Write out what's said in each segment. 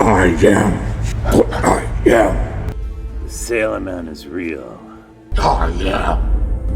I am what I am. The Sailor Man is real. I am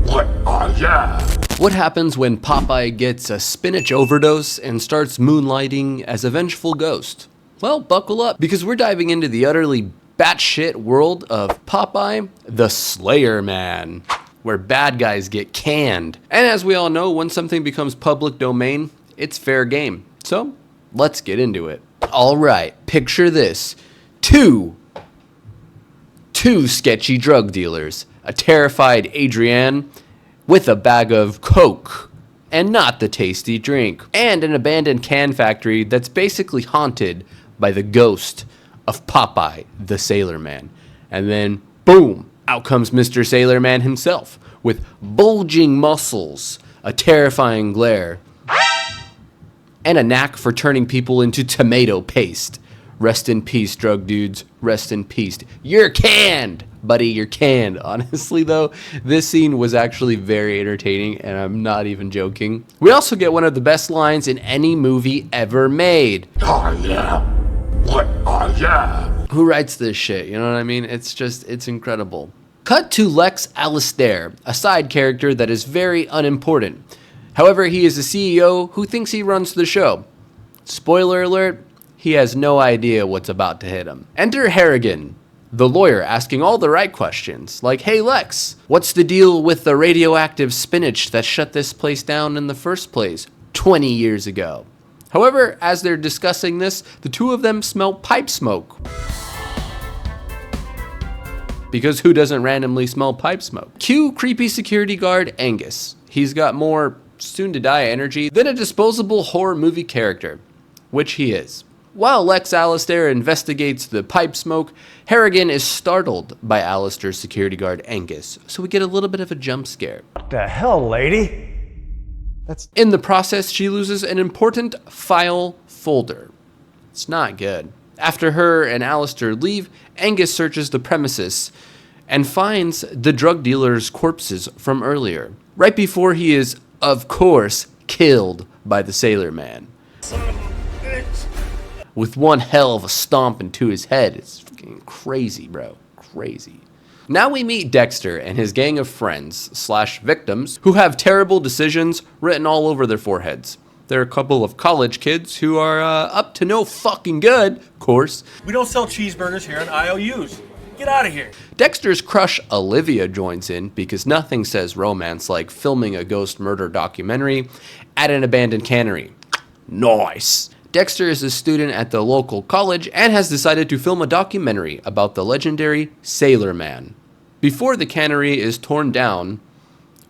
what I am. What happens when Popeye gets a spinach overdose and starts moonlighting as a vengeful ghost? Well, buckle up, because we're diving into the utterly batshit world of Popeye the Slayer Man, where bad guys get canned. And as we all know, when something becomes public domain, it's fair game. So, let's get into it. Alright, picture this. Two sketchy drug dealers, a terrified Adrienne with a bag of coke, and not the tasty drink, and an abandoned can factory that's basically haunted by the ghost of Popeye the Sailor Man. And then, boom, out comes Mr. Sailor Man himself, with bulging muscles, a terrifying glare, and a knack for turning people into tomato paste. Rest in peace, drug dudes. Rest in peace. You're canned, buddy. You're canned. Honestly, though, this scene was actually very entertaining, and I'm not even joking. We also get one of the best lines in any movie ever made. I am what I am. Who writes this shit? You know what I mean? It's incredible. Cut to Lex Alistair, a side character that is very unimportant. However, he is a CEO who thinks he runs the show. Spoiler alert, he has no idea what's about to hit him. Enter Harrigan, the lawyer, asking all the right questions, like, hey Lex, what's the deal with the radioactive spinach that shut this place down in the first place 20 years ago? However, as they're discussing this, the two of them smell pipe smoke. Because who doesn't randomly smell pipe smoke? Cue creepy security guard Angus. He's got more soon-to-die energy than a disposable horror movie character, which he is. While Lex Alistair investigates the pipe smoke, Harrigan is startled by Alistair's security guard Angus, so we get a little bit of a jump scare. What the hell, lady? In the process, she loses an important file folder. It's not good. After her and Alistair leave, Angus searches the premises and finds the drug dealer's corpses from earlier, right before he is, of course, killed by the Sailor Man. With one hell of a stomp into his head. It's fucking crazy, bro. Crazy. Now we meet Dexter and his gang of friends / victims who have terrible decisions written all over their foreheads. They're a couple of college kids who are up to no fucking good, of course. We don't sell cheeseburgers here on IOUs. Get out of here. Dexter's crush Olivia joins in because nothing says romance like filming a ghost murder documentary at an abandoned cannery. Nice. Dexter is a student at the local college and has decided to film a documentary about the legendary Sailor Man before the cannery is torn down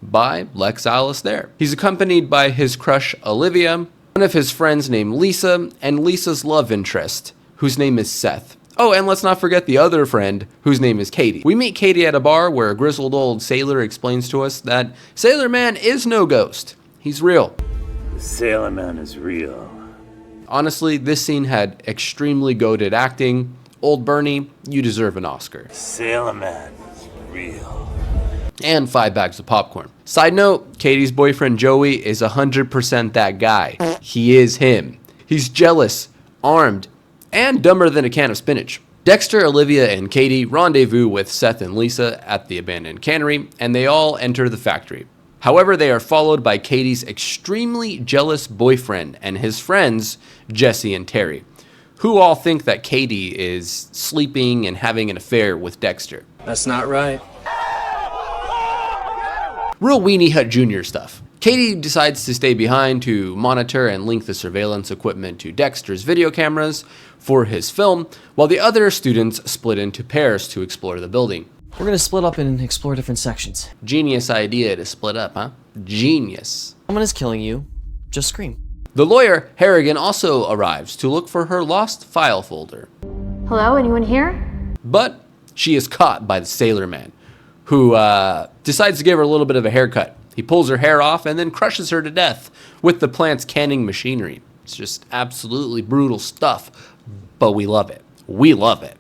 by Lex Alistair. He's accompanied by his crush Olivia, one of his friends named Lisa, and Lisa's love interest, whose name is Seth. Oh, and let's not forget the other friend, whose name is Katie. We meet Katie at a bar where a grizzled old sailor explains to us that Sailor Man is no ghost. He's real. The Sailor Man is real. Honestly, this scene had extremely goated acting. Old Bernie, you deserve an Oscar. Sailor Man is real. And 5 bags of popcorn. Side note, Katie's boyfriend Joey is 100% that guy. He is him. He's jealous, armed, and dumber than a can of spinach. Dexter, Olivia, and Katie rendezvous with Seth and Lisa at the abandoned cannery, and they all enter the factory. However, they are followed by Katie's extremely jealous boyfriend and his friends, Jesse and Terry, who all think that Katie is sleeping and having an affair with Dexter. That's not right. Real Weenie Hut Jr. stuff. Katie decides to stay behind to monitor and link the surveillance equipment to Dexter's video cameras for his film, while the other students split into pairs to explore the building. We're gonna split up and explore different sections. Genius idea to split up, huh? Genius. Someone is killing you. Just scream. The lawyer, Harrigan, also arrives to look for her lost file folder. Hello, anyone here? But she is caught by the Sailor Man, who decides to give her a little bit of a haircut. He pulls her hair off and then crushes her to death with the plant's canning machinery. It's just absolutely brutal stuff, but we love it. We love it.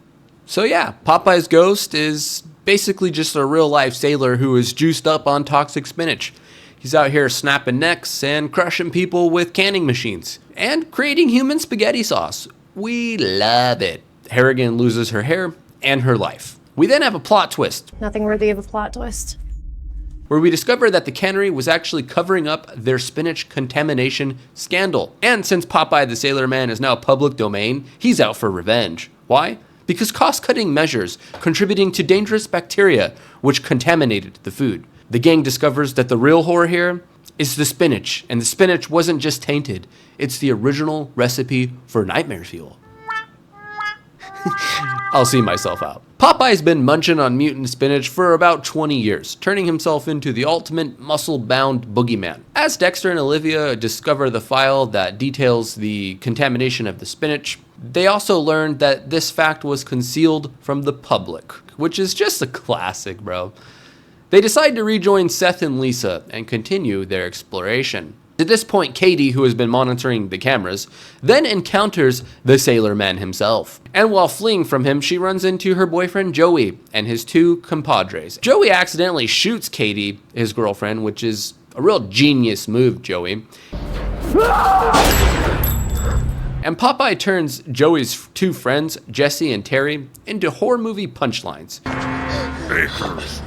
So yeah, Popeye's ghost is basically just a real-life sailor who is juiced up on toxic spinach. He's out here snapping necks and crushing people with canning machines and creating human spaghetti sauce. We love it. Harrigan loses her hair and her life. We then have a plot twist, Nothing worthy of a plot twist. where we discover that the cannery was actually covering up their spinach contamination scandal. And since Popeye the Sailor Man is now public domain, he's out for revenge. Why? Because cost-cutting measures contributing to dangerous bacteria which contaminated the food. The gang discovers that the real horror here is the spinach, and the spinach wasn't just tainted, it's the original recipe for nightmare fuel. I'll see myself out. Popeye's been munching on mutant spinach for about 20 years, turning himself into the ultimate muscle-bound boogeyman. As Dexter and Olivia discover the file that details the contamination of the spinach, they also learned that this fact was concealed from the public, which is just a classic, bro. They decide to rejoin Seth and Lisa and continue their exploration. At this point, Katie, who has been monitoring the cameras, then encounters the Sailor Man himself. And while fleeing from him, she runs into her boyfriend Joey and his two compadres. Joey accidentally shoots Katie, his girlfriend, which is a real genius move, Joey. And Popeye turns Joey's two friends, Jesse and Terry, into horror movie punchlines. Acres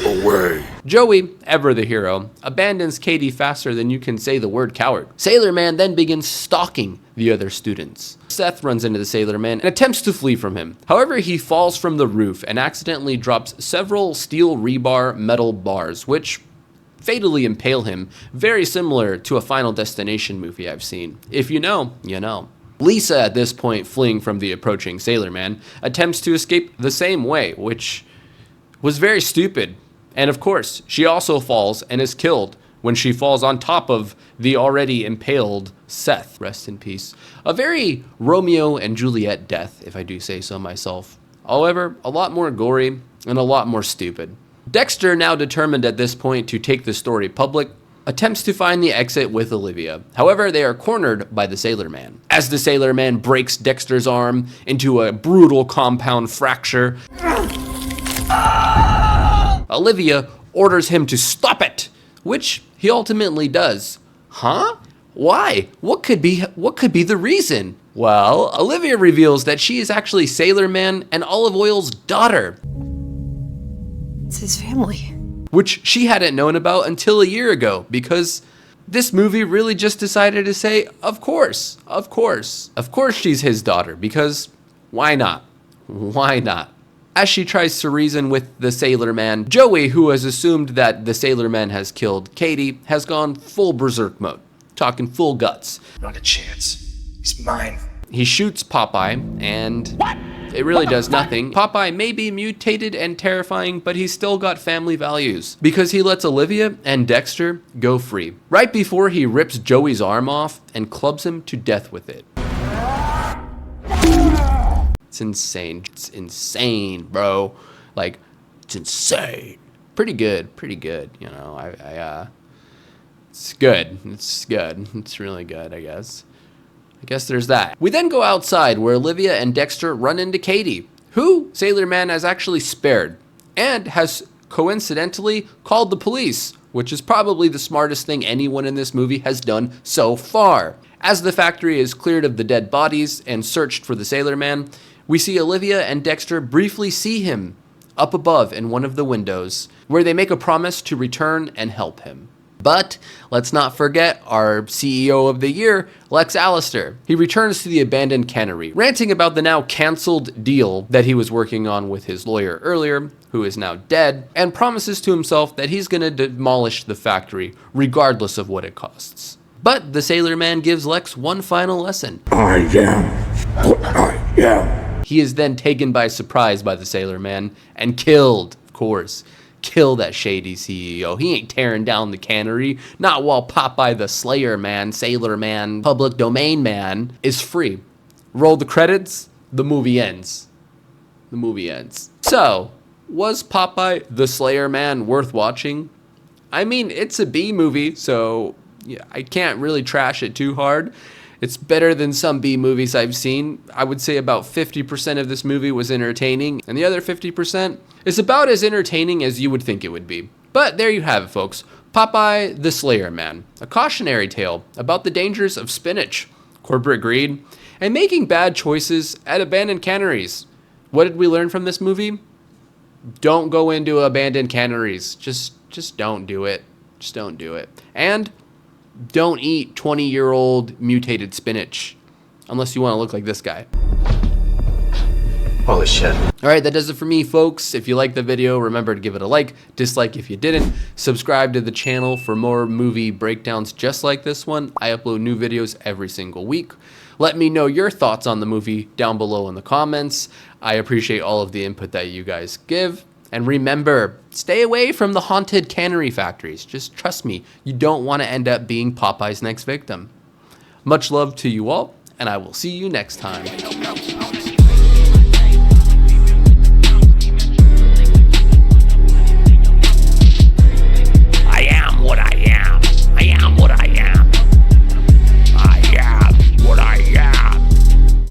away. Joey, ever the hero, abandons Katie faster than you can say the word coward. Sailor Man then begins stalking the other students. Seth runs into the Sailor Man and attempts to flee from him. However, he falls from the roof and accidentally drops several steel rebar metal bars, which fatally impale him, very similar to a Final Destination movie I've seen. If you know, you know. Lisa, at this point fleeing from the approaching Sailor Man, attempts to escape the same way, which was very stupid. And of course, she also falls and is killed when she falls on top of the already impaled Seth. Rest in peace. A very Romeo and Juliet death, if I do say so myself. However, a lot more gory and a lot more stupid. Dexter, now determined at this point to take the story public, attempts to find the exit with Olivia. However, they are cornered by the Sailor Man. As the Sailor Man breaks Dexter's arm into a brutal compound fracture, Olivia orders him to stop it, which he ultimately does. Huh? Why? What could be the reason? Well, Olivia reveals that she is actually Sailor Man and Olive Oil's daughter, It's his family. which she hadn't known about until a year ago, because this movie really just decided to say, of course she's his daughter, because why not? Why not? As she tries to reason with the Sailor Man, Joey, who has assumed that the Sailor Man has killed Katie, has gone full berserk mode, talking full guts. Not a chance. He's mine. He shoots Popeye, and it really does nothing. Popeye may be mutated and terrifying, but he's still got family values, because he lets Olivia and Dexter go free, right before he rips Joey's arm off and clubs him to death with it. It's insane. It's insane, bro. Like, it's insane. Pretty good, you know. It's good. It's good. It's really good, I guess. I guess there's that. We then go outside where Olivia and Dexter run into Katie, who Sailor Man has actually spared and has coincidentally called the police, which is probably the smartest thing anyone in this movie has done so far. As the factory is cleared of the dead bodies and searched for the Sailor Man, we see Olivia and Dexter briefly see him up above in one of the windows, where they make a promise to return and help him. But let's not forget our CEO of the year, Lex Allister. He returns to the abandoned cannery, ranting about the now canceled deal that he was working on with his lawyer earlier, who is now dead, and promises to himself that he's gonna demolish the factory, regardless of what it costs. But the Sailor Man gives Lex one final lesson. I am what I am. He is then taken by surprise by the Sailor Man and killed, of course. Kill that shady CEO. He ain't tearing down the cannery. Not while Popeye the Slayer Man, Sailor Man, public domain man is free. Roll the credits, the movie ends. The movie ends. So, was Popeye the Slayer Man worth watching? I mean, it's a B movie, so yeah, I can't really trash it too hard. It's better than some B movies I've seen. I would say about 50% of this movie was entertaining, and the other 50% is about as entertaining as you would think it would be. But there you have it, folks. Popeye the Slayer Man, a cautionary tale about the dangers of spinach, corporate greed, and making bad choices at abandoned canneries. What did we learn from this movie? Don't go into abandoned canneries. Just don't do it. Just don't do it. And don't eat 20-year-old mutated spinach unless you want to look like this guy. Holy shit. All right, that does it for me, folks. If you liked the video, remember to give it a like, dislike if you didn't, subscribe to the channel for more movie breakdowns just like this one. I upload new videos every single week. Let me know your thoughts on the movie down below in the comments. I appreciate all of the input that you guys give. And remember, stay away from the haunted cannery factories. Just trust me, you don't want to end up being Popeye's next victim. Much love to you all, and I will see you next time.